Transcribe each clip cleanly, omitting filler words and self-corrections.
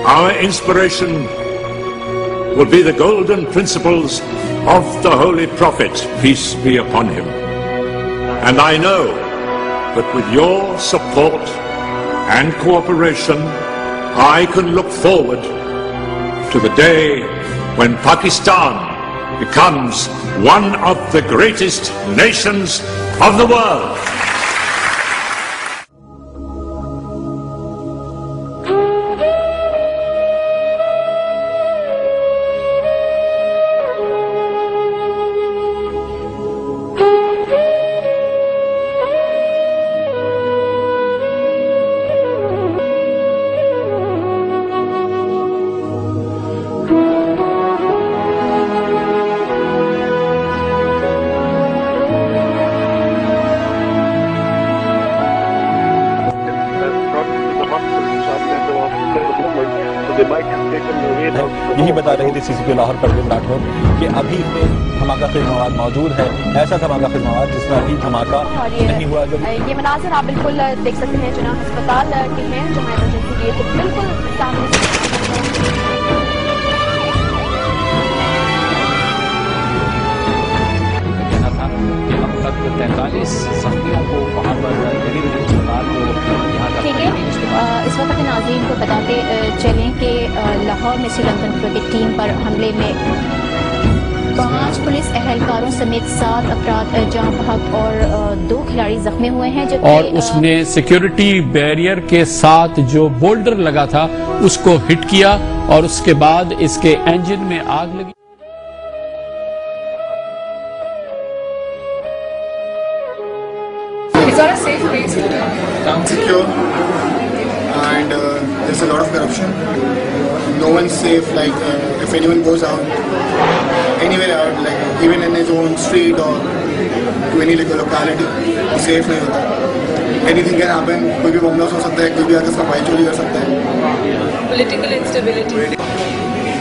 Our inspiration will be the golden principles of the Holy Prophet, peace be upon him. And I know that with your support and cooperation, I can look forward to the day when Pakistan becomes one of the greatest nations of the world. यही बता रही थी CCP Lahore Parveen Rathore कि अभी धमाका खेज मवाद मौजूद है, ऐसा धमाका खेज मवाद जिसमें अभी धमाका नहीं हुआ। ये मनाज़िर आप बिल्कुल देख सकते हैं जिन्ना अस्पताल के हैं, जहाँ इमरजेंसी गेट बिल्कुल सामने। 43 जख्मियों को वहाँ पर अस्पताल को यहाँ ठीक है। इस वक्त नाज़रीन को बताते चलें कि लाहौर में श्रीलंकन क्रिकेट टीम पर हमले में 5 पुलिस एहलकारों समेत 7 अफराद जान बहक और 2 खिलाड़ी जख्मी हुए हैं। और उसने सिक्योरिटी बैरियर के साथ जो बोल्डर लगा था उसको हिट किया और उसके बाद इसके इंजन में आग लगी। Is that a safe place? Secure, and there's a lot of corruption. No one's safe. Like if anyone goes out, anywhere out, like even in his own street or to any like locality, safe नहीं होता. Anything can happen. कोई भी bomb blast हो सकता है, कोई भी आकर सफाई चोरी कर सकता है. Political instability.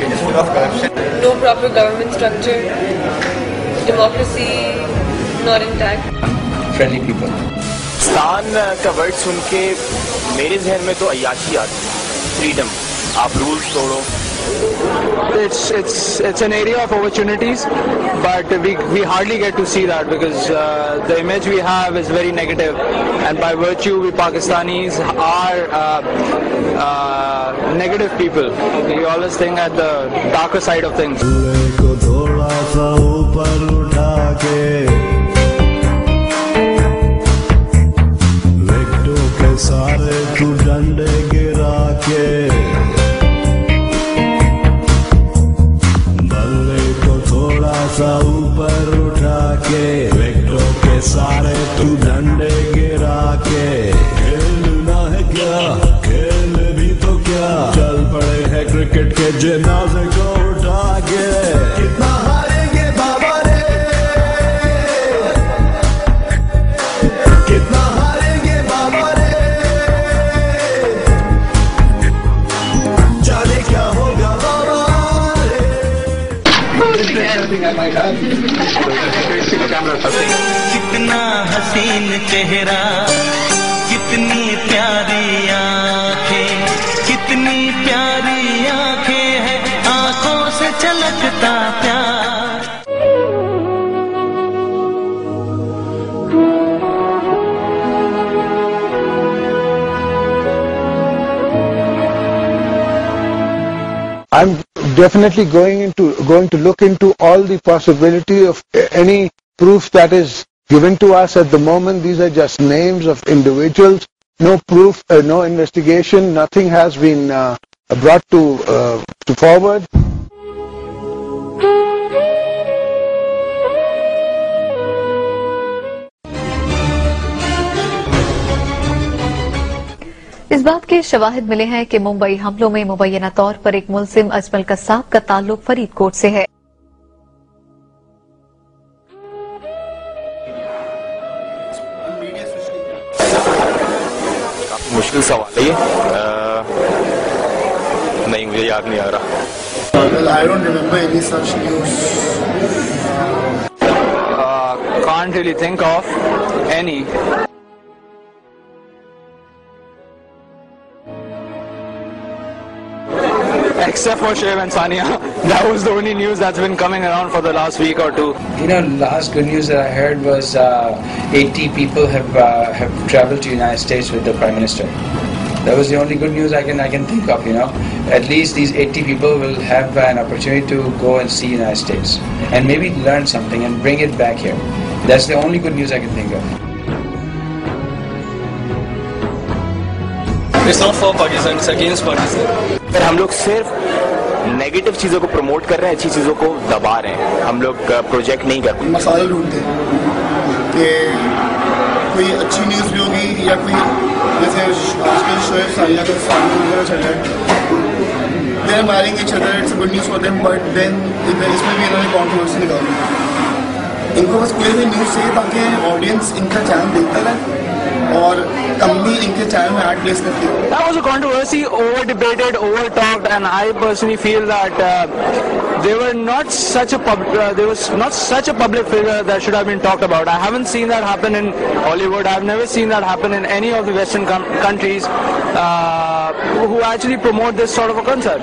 There's full of corruption. No proper government structure. Democracy not intact. Friendly people. Pakistan का वर्ड सुन के मेरे जहन में तो अय्याशी आती है। फ्रीडम, आप रूल्स तोड़ो। It's an area of opportunities, but we hardly get to see that because the image we have is very negative, and by virtue we Pakistanis are negative people. We always think at the darker side of things. सारे तू डंडे गिरा के बल्ले को थोड़ा सा ऊपर उठा के विकेटों के सारे तू डंडे गिरा के खेलना है क्या, खेल भी तो क्या, चल पड़े हैं क्रिकेट के जनाजे को उठा के। कितना हारेंगे बाबा रे, कितना हारेंगे बाबा रे, कितना हसीन चेहरा, कितनी प्यारी आंखें, कितनी प्यारी आंखें हैं, आंखों से झलकता प्यार। I'm definitely going to look into all the possibility of any proof that is given to us at the moment. These are just names of individuals. No proof, no investigation. Nothing has been brought to forward. इस बात के शवाहिद मिले हैं कि मुंबई हमलों में मुबैना तौर पर एक मुल्जिम अजमल कसाब का ताल्लुक फरीदकोट से है। मुश्किल सवाल है ये, नहीं मुझे याद नहीं आ रहा। I don't remember any such news. Can't really think of any. except for Shoaib and Sania. That was the only news that's been coming around for the last week or two. You know, last good news that I heard was 80 people have traveled to the United States with the Prime Minister. That was the only good news I can think of. You know, at least these 80 people will have an opportunity to go and see the United States and maybe learn something and bring it back here. That's the only good news I can think of. It's not for Pakistan, it's against Pakistan. पर हम लोग सिर्फ negative चीज़ों को promote कर रहे हैं, अच्छी चीज़ों को दबा रहे हैं. हम लोग प्रोजेक्ट नहीं कर रहे. मसाला ढूंढते हैं कि कोई अच्छी न्यूज़ भी होगी या कोई जैसे आजकल शोएब सानिया का सामने वगैरह चल रहा है. They are marrying each other, it's a good news for them, but then इसमें भी इन्होंने कंट्रोवर्सी निकाली. इनको बस कोई भी न्यूज़ चाहिए ताकि ऑडियंस इनका चैनल देखता रहे और कंपनी इनके चैनल में ऐड प्लेस करती है. That was a controversy, over debated, over talked, and I personally feel that there was not such a public figure that should have been talked about. I haven't seen that happen in Hollywood. I've never seen that happen in any of the Western countries who actually promote this sort of a concert.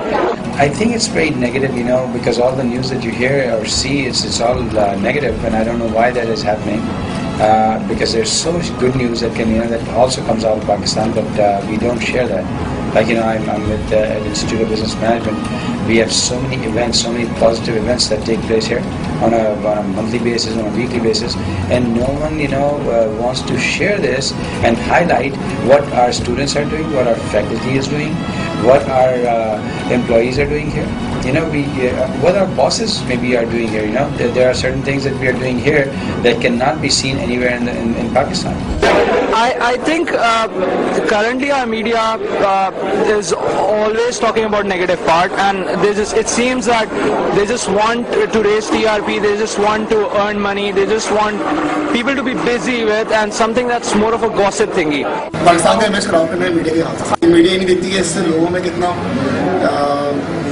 I think it's very negative, you know, because all the news that you hear or see, it's all negative, and I don't know why that is happening. Because there's so much good news that that also comes out of Pakistan, but we don't share that. Like, you know, I'm with the Institute of Business Management. We have so many events, so many positive events that take place here on a monthly basis, on a weekly basis, and no one, you know, wants to share this and highlight what our students are doing, what our faculty is doing, what our employees are doing here. You know, what our bosses maybe are doing here. You know, there are certain things that we are doing here that cannot be seen anywhere in Pakistan. I think currently our media is always talking about negative part, and it seems that they just want to raise TRP, they just want to earn money, they just want people to be busy with, and something that's more of a gossip thingy. Pakistan का image खराब करना है media के हाथ से. Media ही नहीं देखती कि इससे लोगों में कितना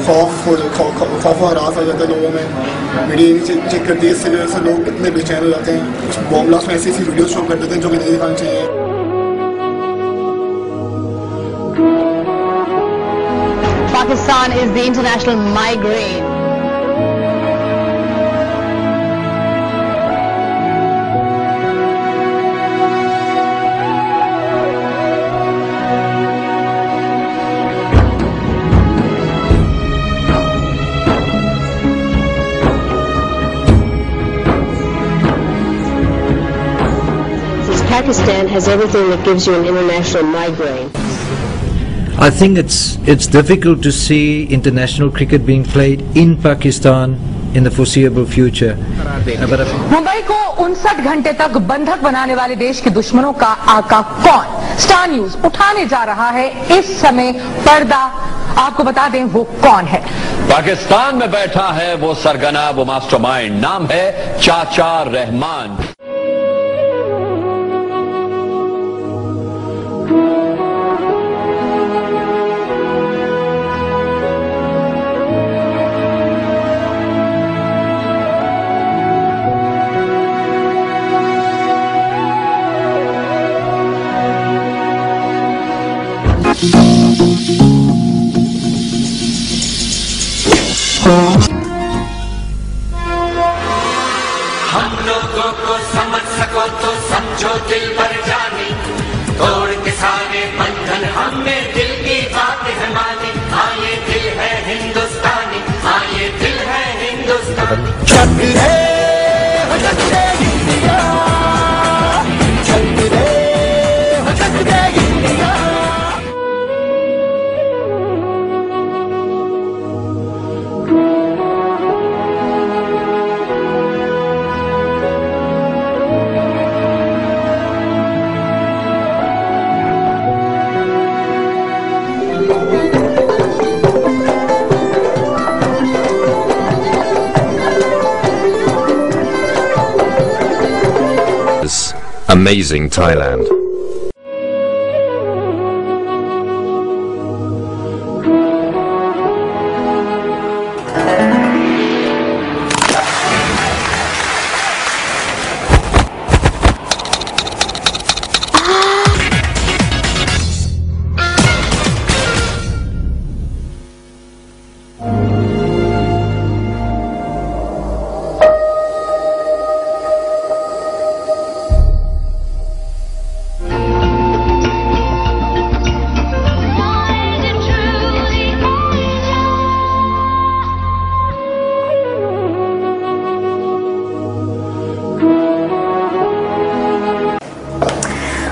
खौफ और हरास आ जाता है लोगों में. मीडिया ही नहीं चेक करती है, इससे वजह से लोग कितने बेचैन हो जाते हैं. बॉम्ब ब्लास्ट में ऐसी वीडियो शो कर देते हैं जो कि नहीं दिखाना चाहिए. Pakistan is the international migraine. Pakistan has everything that gives you an international migraine. I think it's difficult to see international cricket being played in Pakistan in the foreseeable future. Mumbai को 59 घंटे तक बंधक बनाने वाले देश के दुश्मनों का आका कौन? स्टार न्यूज उठाने जा रहा है इस समय पर्दा. आपको बता दें वो कौन है. पाकिस्तान में बैठा है वो सरगना, वो मास्टरमाइंड. नाम है चाचा रहमान. हम लोगों को समझ सको तो समझो दिल पर जानी, तोड़ के सारे बंधन हमने दिल की बात है मानी. हाँ ये दिल है हिंदुस्तानी, हाँ ये दिल है हिंदुस्तानी. जग रे हो जग रे इंडिया, जग रे हो जग रे India. Amazing Thailand.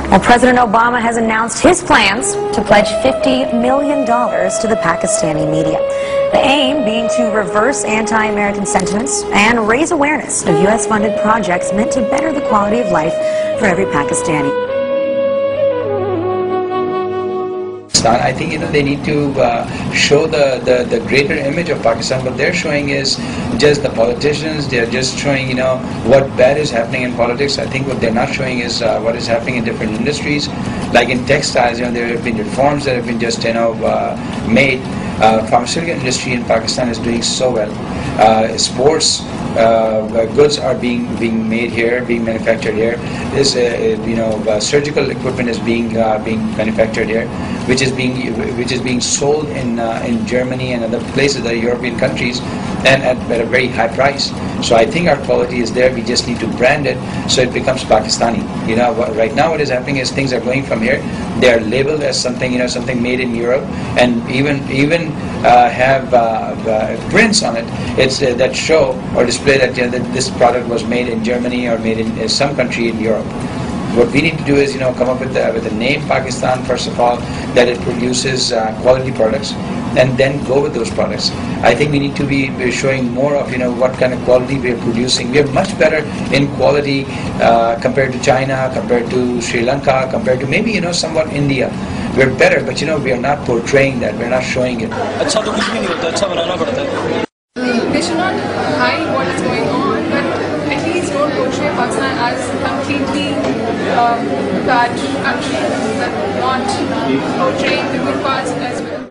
Well, President Obama has announced his plans to pledge $50 million to the Pakistani media. The aim being to reverse anti-American sentiments and raise awareness of U.S.-funded projects meant to better the quality of life for every Pakistani. I think they need to show the greater image of Pakistan. What they're showing is just the politicians. They're just showing what bad is happening in politics. I think what they're not showing is what is happening in different industries, like in textiles. There have been reforms that have been just made. Pharmaceutical industry in Pakistan is doing so well. Sports goods are being made here, being manufactured here. This surgical equipment is being manufactured here, which is being sold in Germany and other places, the European countries, and at a very high price. So I think our quality is there. We just need to brand it so it becomes Pakistani. Right now what is happening is things are going from here. They are labeled as something something made in Europe, and even have prints on it. It's that show or display that that this product was made in Germany or made in some country in Europe. What we need to do is come up with the name Pakistan first of all, that it produces quality products, and then go with those products. I think we need to be showing more of what kind of quality we are producing. We are much better in quality compared to China, compared to Sri Lanka, compared to maybe somewhat India. We're better, but we are not portraying that. We're not showing it. They should not hide what is going on, but at least don't portray Pakistan as completely bad country, but not portraying the good parts as well.